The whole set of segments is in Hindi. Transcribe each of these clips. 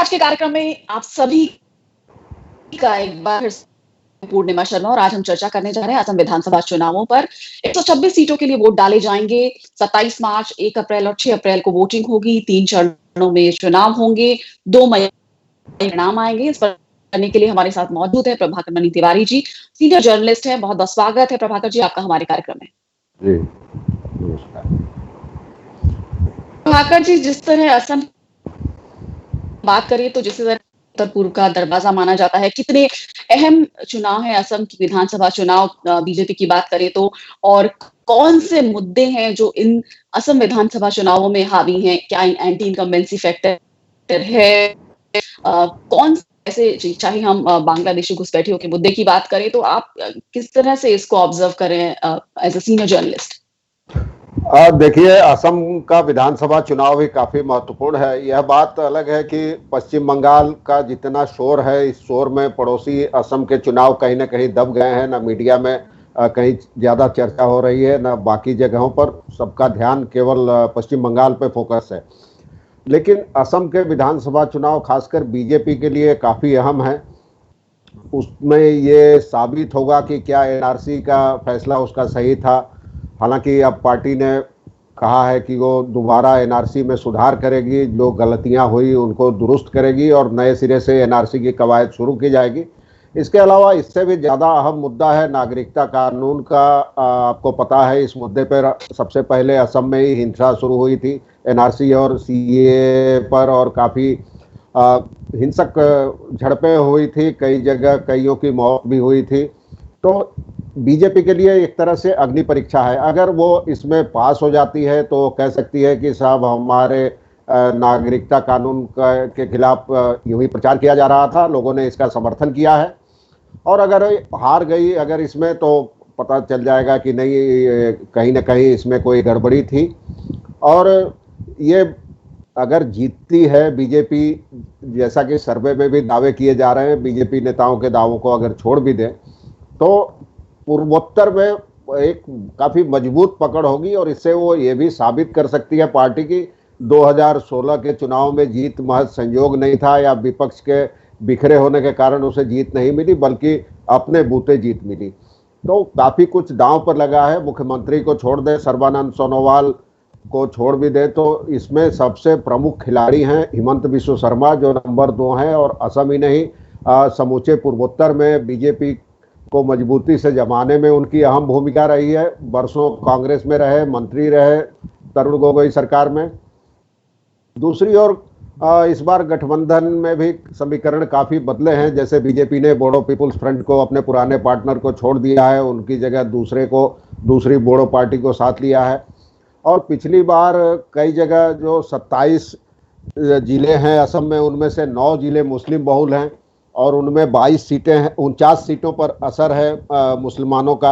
आज के कार्यक्रम में आप सभी का एक बार फिर से पूर्णिमा शर्मा और आज हम चर्चा करने जा रहे हैं असम विधानसभा चुनावों पर। 126 सीटों के लिए वोट डाले जाएंगे। 27 मार्च, 1 अप्रैल और 6 अप्रैल को वोटिंग होगी। 3 चरणों में चुनाव होंगे। 2 मई परिणाम आएंगे। इस पर करने के लिए हमारे साथ मौजूद है प्रभाकर मणि तिवारी जी, सीनियर जर्नलिस्ट है। बहुत बहुत स्वागत है प्रभाकर जी आपका हमारे कार्यक्रम में। जी नमस्कार। प्रभाकर जी, जिस तरह असम बात करें तो जिस तरह उत्तर पूर्व का दरवाजा माना जाता है, कितने अहम चुनाव है असम की विधानसभा चुनाव बीजेपी की बात करें तो, और कौन से मुद्दे हैं जो इन असम विधानसभा चुनावों में हावी हैं? क्या एंटी इनकम्बेंसी फैक्टर है? कौन ऐसे, चाहे हम बांग्लादेशी घुसपैठियों के मुद्दे की बात करें तो आप किस तरह से इसको ऑब्जर्व करें एज अ सीनियर जर्नलिस्ट? देखिए, असम का विधानसभा चुनाव भी काफी महत्वपूर्ण है। यह बात अलग है कि पश्चिम बंगाल का जितना शोर है, इस शोर में पड़ोसी असम के चुनाव कहीं ना कहीं दब गए हैं। ना मीडिया में कहीं ज्यादा चर्चा हो रही है, ना बाकी जगहों पर। सबका ध्यान केवल पश्चिम बंगाल पे फोकस है। लेकिन असम के विधानसभा चुनाव खासकर बीजेपी के लिए काफी अहम है। उसमें ये साबित होगा कि क्या एनआरसी का फैसला उसका सही था। हालांकि अब पार्टी ने कहा है कि वो दोबारा एनआरसी में सुधार करेगी, जो गलतियां हुई उनको दुरुस्त करेगी और नए सिरे से एनआरसी की कवायद शुरू की जाएगी। इसके अलावा इससे भी ज़्यादा अहम मुद्दा है नागरिकता कानून का। आपको पता है, इस मुद्दे पर सबसे पहले असम में ही हिंसा शुरू हुई थी एनआरसी और सीए पर, और काफ़ी हिंसक झड़पें हुई थी। कई जगह कईयों की मौत भी हुई थी। तो बीजेपी के लिए एक तरह से अग्नि परीक्षा है। अगर वो इसमें पास हो जाती है तो कह सकती है कि साहब, हमारे नागरिकता कानून के खिलाफ यूं ही प्रचार किया जा रहा था, लोगों ने इसका समर्थन किया है। और अगर हार गई अगर इसमें, तो पता चल जाएगा कि नहीं, कहीं ना कहीं इसमें कोई गड़बड़ी थी। और ये अगर जीतती है बीजेपी, जैसा कि सर्वे में भी दावे किए जा रहे हैं, बीजेपी नेताओं के दावों को अगर छोड़ भी दें, तो पूर्वोत्तर में एक काफ़ी मजबूत पकड़ होगी। और इससे वो ये भी साबित कर सकती है पार्टी की 2016 के चुनाव में जीत महज संयोग नहीं था, या विपक्ष के बिखरे होने के कारण उसे जीत नहीं मिली, बल्कि अपने बूते जीत मिली। तो काफ़ी कुछ दांव पर लगा है। मुख्यमंत्री को छोड़ दे, सर्बानंद सोनोवाल को छोड़ भी दे, तो इसमें सबसे प्रमुख खिलाड़ी हैं हिमंत बिस्व शर्मा, जो नंबर 2 हैं। और असम ही नहीं, समूचे पूर्वोत्तर में बीजेपी को मजबूती से जमाने में उनकी अहम भूमिका रही है। वर्षों कांग्रेस में रहे, मंत्री रहे तरुण गोगोई सरकार में। दूसरी ओर इस बार गठबंधन में भी समीकरण काफ़ी बदले हैं। जैसे बीजेपी ने बोडो पीपुल्स फ्रंट को, अपने पुराने पार्टनर को छोड़ दिया है, उनकी जगह दूसरी बोडो पार्टी को साथ लिया है। और पिछली बार कई जगह जो 27 जिले हैं असम में, उनमें से 9 जिले मुस्लिम बहुल हैं और उनमें 22 सीटें हैं। 49 सीटों पर असर है मुसलमानों का।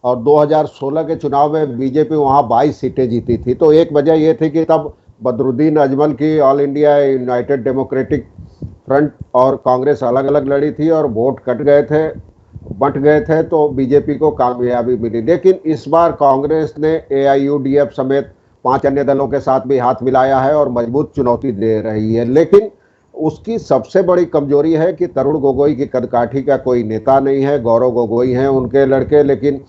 और 2016 के चुनाव में बीजेपी वहाँ 22 सीटें जीती थी। तो एक वजह ये थी कि तब बदरुद्दीन अजमल की all India United democratic front और कांग्रेस अलग अलग लड़ी थी और वोट बंट गए थे, तो बीजेपी को कामयाबी मिली। लेकिन इस बार कांग्रेस ने एआईयूडीएफ समेत 5 अन्य दलों के साथ भी हाथ मिलाया है और मजबूत चुनौती दे रही है। लेकिन उसकी सबसे बड़ी कमजोरी है कि तरुण गोगोई की कदकाठी का कोई नेता नहीं है। गौरव गोगोई हैं उनके लड़के, लेकिन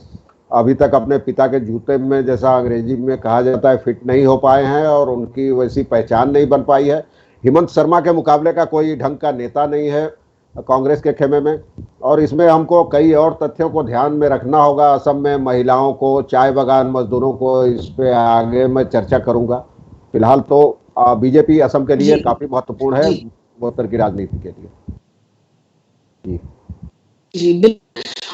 अभी तक अपने पिता के जूते में, जैसा अंग्रेजी में कहा जाता है, फिट नहीं हो पाए हैं और उनकी वैसी पहचान नहीं बन पाई है। हिमंत शर्मा के मुकाबले का कोई ढंग का नेता नहीं है कांग्रेस के खेमे में। और इसमें हमको कई और तथ्यों को ध्यान में रखना होगा। असम में महिलाओं को, चाय बागान मजदूरों को, इस पे आगे मैं चर्चा करूंगा। फिलहाल तो बीजेपी असम के लिए काफी महत्वपूर्ण है उत्तर की राजनीति के लिए। जी बिल्कुल।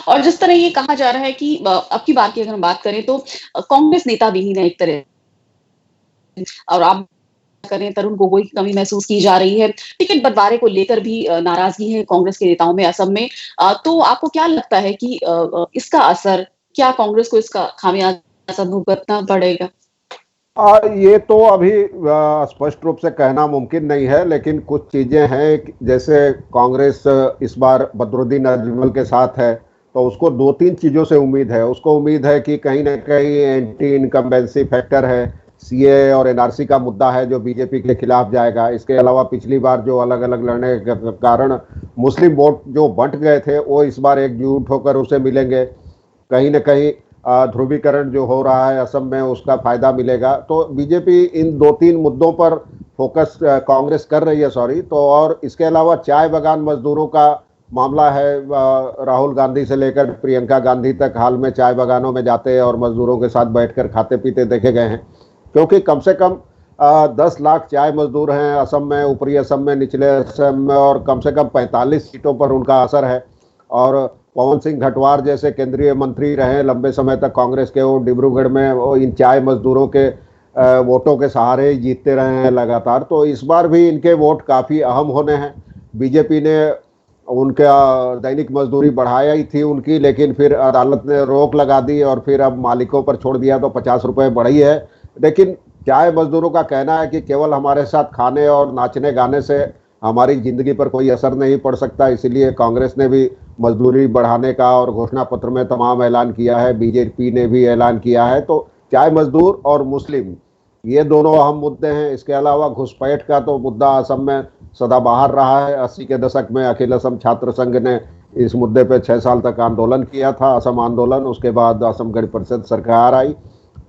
और जिस तरह ये कहा जा रहा है कि अब की बार की अगर हम बात करें तो कांग्रेस नेता विहीन है एक तरह, और आप करें तरुण गोगोई की कमी महसूस की जा रही है। टिकट बंटवारे को लेकर भी नाराजगी है कांग्रेस के नेताओं में असम में। तो आपको क्या लगता है कि इसका असर, क्या कांग्रेस को इसका खामियाजा भुगतना पड़ेगा? ये तो अभी स्पष्ट रूप से कहना मुमकिन नहीं है, लेकिन कुछ चीजें हैं। जैसे कांग्रेस इस बार बदरुद्दीन अजमल के साथ है, तो उसको 2-3 चीजों से उम्मीद है। उसको उम्मीद है कि कहीं ना कहीं एंटी इनकम्बेंसी फैक्टर है, सीए और एनआरसी का मुद्दा है जो बीजेपी के खिलाफ जाएगा। इसके अलावा पिछली बार जो अलग अलग लड़ने के कारण मुस्लिम वोट जो बंट गए थे वो इस बार एकजुट होकर उसे मिलेंगे। कहीं न कहीं ध्रुवीकरण जो हो रहा है असम में उसका फायदा मिलेगा। तो बीजेपी इन 2-3 मुद्दों पर फोकस कांग्रेस कर रही है, सॉरी। तो और इसके अलावा चाय बागान मजदूरों का मामला है। राहुल गांधी से लेकर प्रियंका गांधी तक हाल में चाय बागानों में जाते हैं और मजदूरों के साथ बैठकर खाते पीते देखे गए हैं, क्योंकि कम से कम 10 लाख चाय मजदूर हैं असम में, ऊपरी असम में, निचले असम में, और कम से कम 45 सीटों पर उनका असर है। और पवन सिंह घटवार जैसे केंद्रीय मंत्री रहे लंबे समय तक कांग्रेस के, वो डिब्रूगढ़ में वो इन चाय मजदूरों के वोटों के सहारे जीतते रहे हैं लगातार। तो इस बार भी इनके वोट काफ़ी अहम होने हैं। बीजेपी ने उनका दैनिक मजदूरी बढ़ाया ही थी उनकी, लेकिन फिर अदालत ने रोक लगा दी और फिर अब मालिकों पर छोड़ दिया तो 50 रुपये बढ़ी है। लेकिन चाय मजदूरों का कहना है कि केवल हमारे साथ खाने और नाचने गाने से हमारी जिंदगी पर कोई असर नहीं पड़ सकता, इसीलिए कांग्रेस ने भी मजदूरी बढ़ाने का और घोषणा पत्र में तमाम ऐलान किया है, बीजेपी ने भी ऐलान किया है। तो चाय मजदूर और मुस्लिम ये दोनों अहम मुद्दे हैं। इसके अलावा घुसपैठ का तो मुद्दा असम में सदाबहार रहा है। 80 के दशक में अखिल असम छात्र संघ ने इस मुद्दे पर 6 साल तक आंदोलन किया था, असम आंदोलन। उसके बाद असम गण परिषद सरकार आई।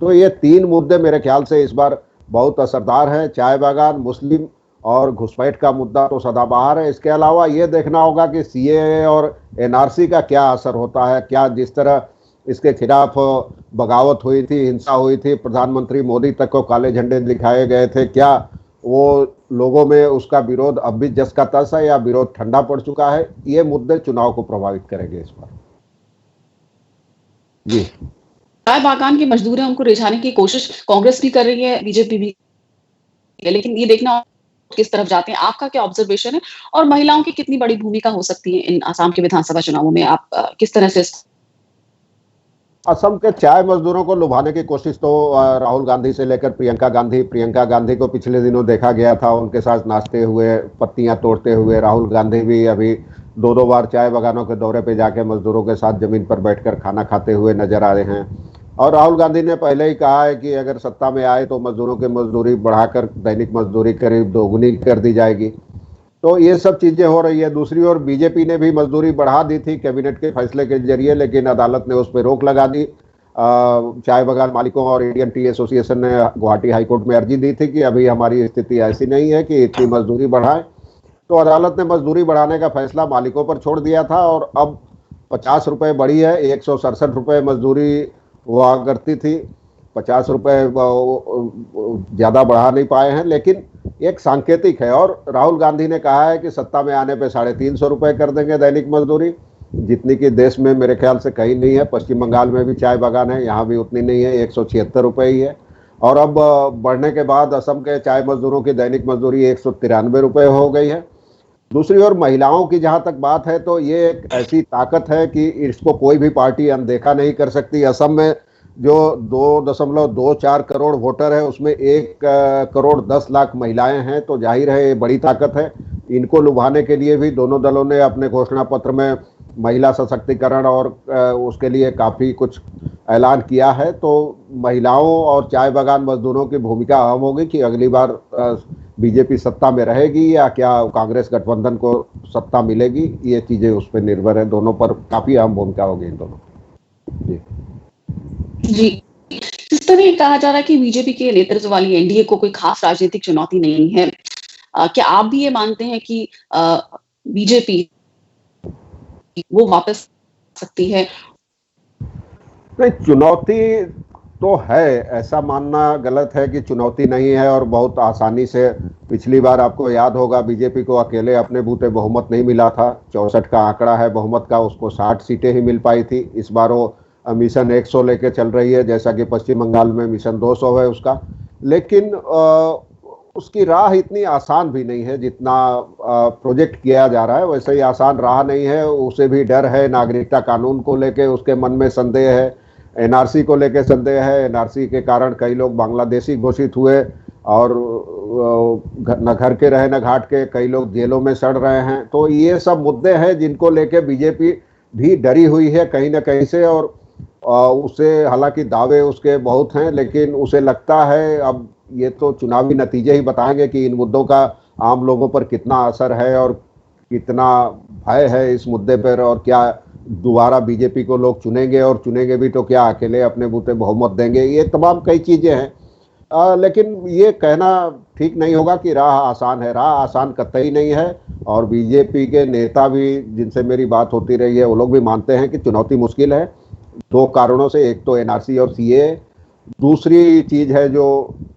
तो ये 3 मुद्दे मेरे ख्याल से इस बार बहुत असरदार है। चाय बागान, मुस्लिम और घुसपैठ का मुद्दा तो सदाबहार है। इसके अलावा ये देखना होगा कि सीएए और एनआरसी का क्या असर होता है। क्या जिस तरह इसके खिलाफ बगावत हुई थी, हिंसा हुई थी, प्रधानमंत्री मोदी तक को काले झंडे दिखाए गए थे, क्या वो लोगों में उसका विरोध अब भी जस का तस है या विरोध ठंडा पड़ चुका है? ये मुद्दे चुनाव को प्रभावित करेंगे इस बार। जी, चाय बागान के मजदूर हैं, उनको रिझाने की कोशिश कांग्रेस भी कर रही है, बीजेपी भी, लेकिन ये देखना किस तरफ जाते हैं। आपका क्या ऑब्जर्वेशन है और महिलाओं की कितनी बड़ी भूमिका हो सकती है इन आसाम के विधानसभा चुनावों में? आप किस तरह से असम के चाय मजदूरों को लुभाने की कोशिश तो राहुल गांधी से लेकर प्रियंका गांधी को पिछले दिनों देखा गया था उनके साथ नाचते हुए, पत्तियां तोड़ते हुए। राहुल गांधी भी अभी 2-2 बार चाय बागानों के दौरे पे जाके मजदूरों के साथ जमीन पर बैठकर खाना खाते हुए नजर आ रहे हैं। और राहुल गांधी ने पहले ही कहा है कि अगर सत्ता में आए तो मजदूरों की मजदूरी बढ़ाकर दैनिक मजदूरी करीब दोगुनी कर दी जाएगी। तो ये सब चीजें हो रही है। दूसरी ओर बीजेपी ने भी मजदूरी बढ़ा दी थी कैबिनेट के फैसले के जरिए, लेकिन अदालत ने उस पर रोक लगा दी। चाय बागान मालिकों और इंडियन टी एसोसिएशन ने गुवाहाटी हाईकोर्ट में अर्जी दी थी कि अभी हमारी स्थिति ऐसी नहीं है कि इतनी मजदूरी बढ़ाएं। तो अदालत ने मजदूरी बढ़ाने का फैसला मालिकों पर छोड़ दिया था और अब 50 रुपये बढ़ी है। 167 रुपये मजदूरी हुआ करती थी, 50 रुपये ज़्यादा बढ़ा नहीं पाए हैं, लेकिन एक सांकेतिक है। और राहुल गांधी ने कहा है कि सत्ता में आने पे 350 रुपये कर देंगे दैनिक मजदूरी, जितनी कि देश में मेरे ख्याल से कहीं नहीं है। पश्चिम बंगाल में भी चाय बागान है, यहाँ भी उतनी नहीं है, 176 रुपये ही है। और अब बढ़ने के बाद असम के चाय मजदूरों की दैनिक मजदूरी 193 रुपये हो गई है। दूसरी ओर महिलाओं की जहाँ तक बात है तो ये एक ऐसी ताकत है कि इसको कोई भी पार्टी अनदेखा नहीं कर सकती। असम में जो 2.24 करोड़ वोटर है उसमें 1 करोड़ 10 लाख महिलाएं हैं, तो जाहिर है ये बड़ी ताकत है। इनको लुभाने के लिए भी दोनों दलों ने अपने घोषणा पत्र में महिला सशक्तिकरण और उसके लिए काफ़ी कुछ ऐलान किया है। तो महिलाओं और चाय बागान मजदूरों की भूमिका अहम होगी कि अगली बार बीजेपी सत्ता में रहेगी या क्या कांग्रेस गठबंधन को सत्ता मिलेगी, ये चीज़ें उस पर निर्भर है। दोनों पर काफ़ी अहम भूमिका होगी इन दोनों। जी जी, इस तरह कहा जा रहा है कि बीजेपी के नेतृत्व वाली एनडीए को कोई खास राजनीतिक चुनौती नहीं है। क्या आप भी ये मानते हैं कि बीजेपी वो वापस सकती है? नहीं, चुनौती तो है, ऐसा मानना गलत है कि चुनौती नहीं है। और बहुत आसानी से पिछली बार आपको याद होगा बीजेपी को अकेले अपने बूते बहुमत नहीं मिला था। 64 का आंकड़ा है बहुमत का, उसको 60 सीटें ही मिल पाई थी। इस बार वो मिशन 100 लेके चल रही है, जैसा कि पश्चिम बंगाल में मिशन 200 है उसका। लेकिन उसकी राह इतनी आसान भी नहीं है जितना प्रोजेक्ट किया जा रहा है, वैसे ही आसान राह नहीं है। उसे भी डर है, नागरिकता कानून को लेके उसके मन में संदेह है, एनआरसी को लेके संदेह है। एनआरसी के कारण कई लोग बांग्लादेशी घोषित हुए और न घर के रहे न घाट के, कई लोग जेलों में सड़ रहे हैं। तो ये सब मुद्दे हैं जिनको लेके बीजेपी भी डरी हुई है कहीं ना कहीं से। उसे हालांकि दावे उसके बहुत हैं, लेकिन उसे लगता है अब ये तो चुनावी नतीजे ही बताएंगे कि इन मुद्दों का आम लोगों पर कितना असर है और कितना भय है इस मुद्दे पर, और क्या दोबारा बीजेपी को लोग चुनेंगे, और चुनेंगे भी तो क्या अकेले अपने बूते बहुमत देंगे। ये तमाम कई चीजें हैं। लेकिन ये कहना ठीक नहीं होगा कि राह आसान है। राह आसान कतई नहीं है, और बीजेपी के नेता भी जिनसे मेरी बात होती रही है वो लोग भी मानते हैं कि चुनौती मुश्किल है, दो कारणों से। एक तो एनआरसी और सीए, दूसरी चीज है जो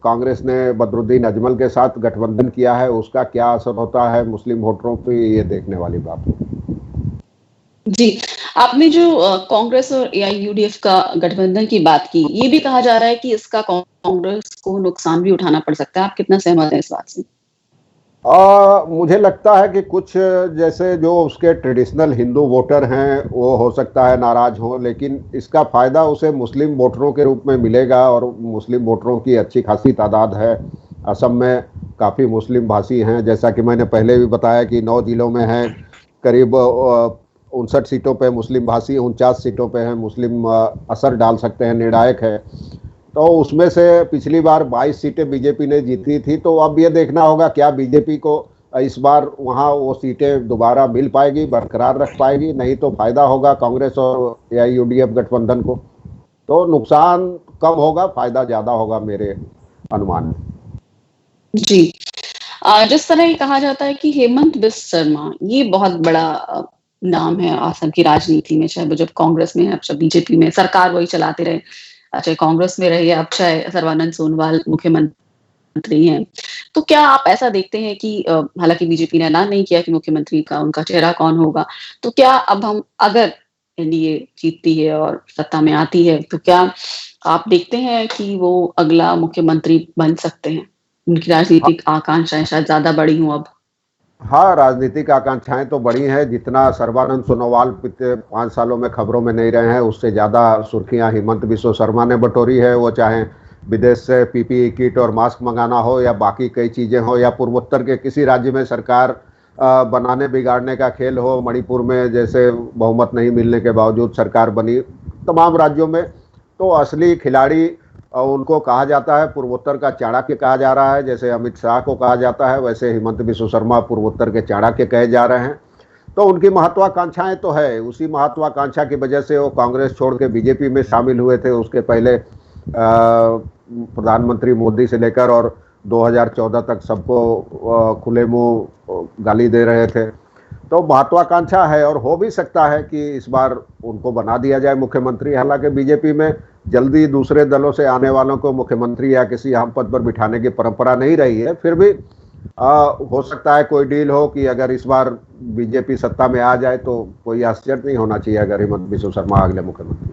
कांग्रेस ने बदरुद्दीन अजमल के साथ गठबंधन किया है, उसका क्या असर होता है मुस्लिम वोटरों पे, ये देखने वाली बात है। जी, आपने जो कांग्रेस और एआईयूडीएफ का गठबंधन की बात की, ये भी कहा जा रहा है कि इसका कांग्रेस को नुकसान भी उठाना पड़ सकता है। आप कितना सहमत हैं इस बात से? मुझे लगता है कि कुछ जैसे जो उसके ट्रेडिशनल हिंदू वोटर हैं वो हो सकता है नाराज हो, लेकिन इसका फायदा उसे मुस्लिम वोटरों के रूप में मिलेगा, और मुस्लिम वोटरों की अच्छी खासी तादाद है। असम में काफ़ी मुस्लिम भाषी हैं, जैसा कि मैंने पहले भी बताया कि 9 जिलों में हैं, करीब 59 सीटों पे मुस्लिम भाषी, 49 सीटों पे हैं मुस्लिम, असर डाल सकते हैं, निर्णायक है। तो उसमें से पिछली बार 22 सीटें बीजेपी ने जीती थी, तो अब ये देखना होगा क्या बीजेपी को इस बार वहाँ वो सीटें दोबारा मिल पाएगी, बरकरार रख पाएगी। नहीं तो फायदा होगा कांग्रेस और एआईयूडीएफ गठबंधन को। तो नुकसान कम होगा, फायदा ज्यादा होगा मेरे अनुमान में। जी, जिस तरह ये कहा जाता है कि हेमंत बिस्व शर्मा ये बहुत बड़ा नाम है असम की राजनीति में, चाहे वो जब कांग्रेस में है, अब जब बीजेपी में, सरकार वही चलाते रहे, चाहे कांग्रेस में रहे, अब चाहे सर्बानंद सोनोवाल मुख्यमंत्री हैं। तो क्या आप ऐसा देखते हैं कि हालांकि बीजेपी ने ऐलान नहीं किया कि मुख्यमंत्री का उनका चेहरा कौन होगा, तो क्या अब हम अगर एनडीए जीतती है और सत्ता में आती है, तो क्या आप देखते हैं कि वो अगला मुख्यमंत्री बन सकते हैं? उनकी राजनीतिक आकांक्षाएं शायद ज्यादा बड़ी हों अब। हाँ, राजनीतिक आकांक्षाएं तो बड़ी हैं। जितना सर्बानंद सोनोवाल पिछले 5 सालों में खबरों में नहीं रहे हैं, उससे ज़्यादा सुर्खियां हेमंत बिस्व शर्मा ने बटोरी है। वो चाहे विदेश से पीपीई किट और मास्क मंगाना हो, या बाकी कई चीज़ें हो, या पूर्वोत्तर के किसी राज्य में सरकार बनाने बिगाड़ने का खेल हो। मणिपुर में जैसे बहुमत नहीं मिलने के बावजूद सरकार बनी, तमाम राज्यों में। तो असली खिलाड़ी उनको कहा जाता है, पूर्वोत्तर का चाणक्य कहा जा रहा है। जैसे अमित शाह को कहा जाता है, वैसे हेमंत बिस्व शर्मा पूर्वोत्तर के चाणक्य कहे जा रहे हैं। तो उनकी महत्वाकांक्षाएं तो है, उसी महत्वाकांक्षा की वजह से वो कांग्रेस छोड़ के बीजेपी में शामिल हुए थे। उसके पहले प्रधानमंत्री मोदी से लेकर और 2014 तक सबको खुले मुंह गाली दे रहे थे। तो महत्वाकांक्षा है, और हो भी सकता है कि इस बार उनको बना दिया जाए मुख्यमंत्री। हालांकि बीजेपी में जल्दी दूसरे दलों से आने वालों को मुख्यमंत्री या किसी अहम पद पर बिठाने की परंपरा नहीं रही है। फिर भी हो सकता है कोई डील हो कि अगर इस बार बीजेपी सत्ता में आ जाए तो कोई आश्चर्य नहीं होना चाहिए अगर हेमंत बिस्व शर्मा अगले मुख्यमंत्री।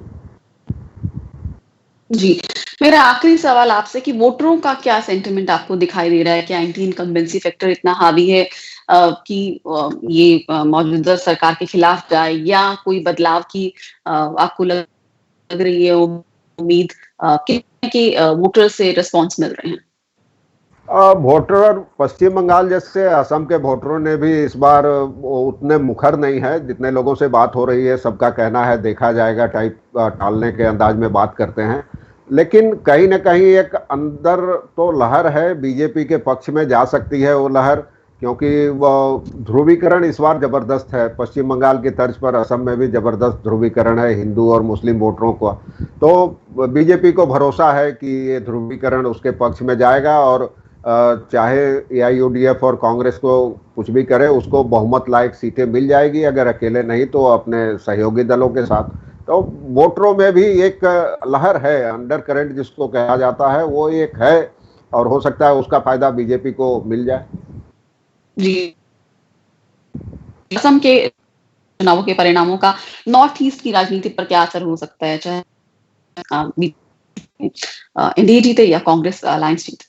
जी, मेरा आखिरी सवाल आपसे कि वोटरों का क्या सेंटिमेंट आपको दिखाई दे रहा है? क्या एंटी इनकम्बेंसी फैक्टर इतना हावी है कि ये मौजूदा सरकार के खिलाफ जाए, या कोई बदलाव की आपको लग रही है उम्मीद कि वोटर से रिस्पॉन्स मिल रहे हैं? वोटर पश्चिम बंगाल जैसे असम के वोटरों ने भी इस बार उतने मुखर नहीं है। जितने लोगों से बात हो रही है, सबका कहना है देखा जाएगा टाइप टालने के अंदाज में बात करते हैं। लेकिन कहीं ना कहीं एक अंदर तो लहर है, बीजेपी के पक्ष में जा सकती है वो लहर, क्योंकि वो ध्रुवीकरण इस बार जबरदस्त है। पश्चिम बंगाल की तर्ज पर असम में भी जबरदस्त ध्रुवीकरण है हिंदू और मुस्लिम वोटरों का। तो बीजेपी को भरोसा है कि ये ध्रुवीकरण उसके पक्ष में जाएगा, और चाहे एआईयूडीएफ और कांग्रेस को कुछ भी करे, उसको बहुमत लायक सीटें मिल जाएगी, अगर अकेले नहीं तो अपने सहयोगी दलों के साथ। तो वोटरों में भी एक लहर है, अंडर करंट जिसको कहा जाता है, वो एक है, और हो सकता है उसका फायदा बीजेपी को मिल जाए। जी, असम के चुनावों के परिणामों का नॉर्थ ईस्ट की राजनीति पर क्या असर हो सकता है, चाहे एनडीए जीते या कांग्रेस अलायंस जीते?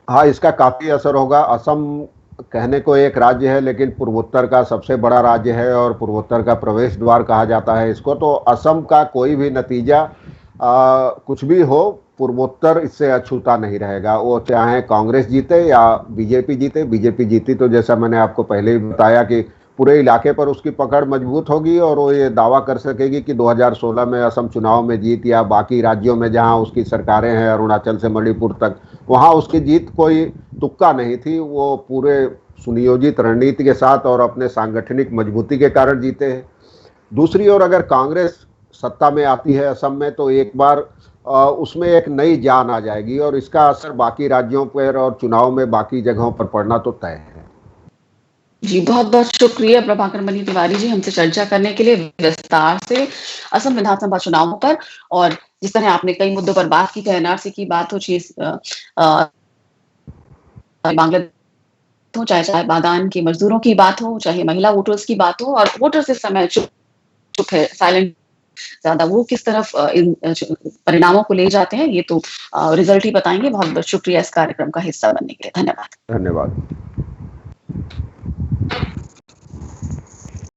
हाँ, इसका काफी असर होगा। असम कहने को एक राज्य है, लेकिन पूर्वोत्तर का सबसे बड़ा राज्य है, और पूर्वोत्तर का प्रवेश द्वार कहा जाता है इसको। तो असम का कोई भी नतीजा कुछ भी हो, पूर्वोत्तर इससे अछूता नहीं रहेगा। वो चाहे कांग्रेस जीते या बीजेपी जीते। बीजेपी जीती तो जैसा मैंने आपको पहले ही बताया कि पूरे इलाके पर उसकी पकड़ मजबूत होगी और वो ये दावा कर सकेगी कि 2016 में असम चुनाव में जीत, या बाकी राज्यों में जहां उसकी सरकारें हैं अरुणाचल से मणिपुर तक, वहां उसकी जीत कोई तुक्का नहीं थी। वो पूरे सुनियोजित रणनीति के साथ और अपने सांगठनिक मजबूती के कारण जीते हैं। दूसरी ओर अगर कांग्रेस सत्ता में आती है असम में, तो एक बार उसमें एक नई जान आ जाएगी और इसका असर बाकी राज्यों पर और चुनाव में बाकी जगहों पर पड़ना तो तय है। जी, बहुत-बहुत शुक्रिया प्रभाकर मणि तिवारी जी हमसे चर्चा करने के लिए विस्तार से असम विधानसभा चुनावों पर, और जिस तरह आपने कई मुद्दों पर बात की, चाहे एनआरसी की बात हो, बांग्लादेश हो, चाहे बागान के मजदूरों की बात हो, चाहे महिला वोटर्स की बात हो, और वोटर्स इस समय चुप है, साइलेंट ज्यादा, वो किस तरफ इन परिणामों को ले जाते हैं, ये तो रिजल्ट ही बताएंगे। बहुत बहुत शुक्रिया इस कार्यक्रम का हिस्सा बनने के लिए। धन्यवाद। धन्यवाद।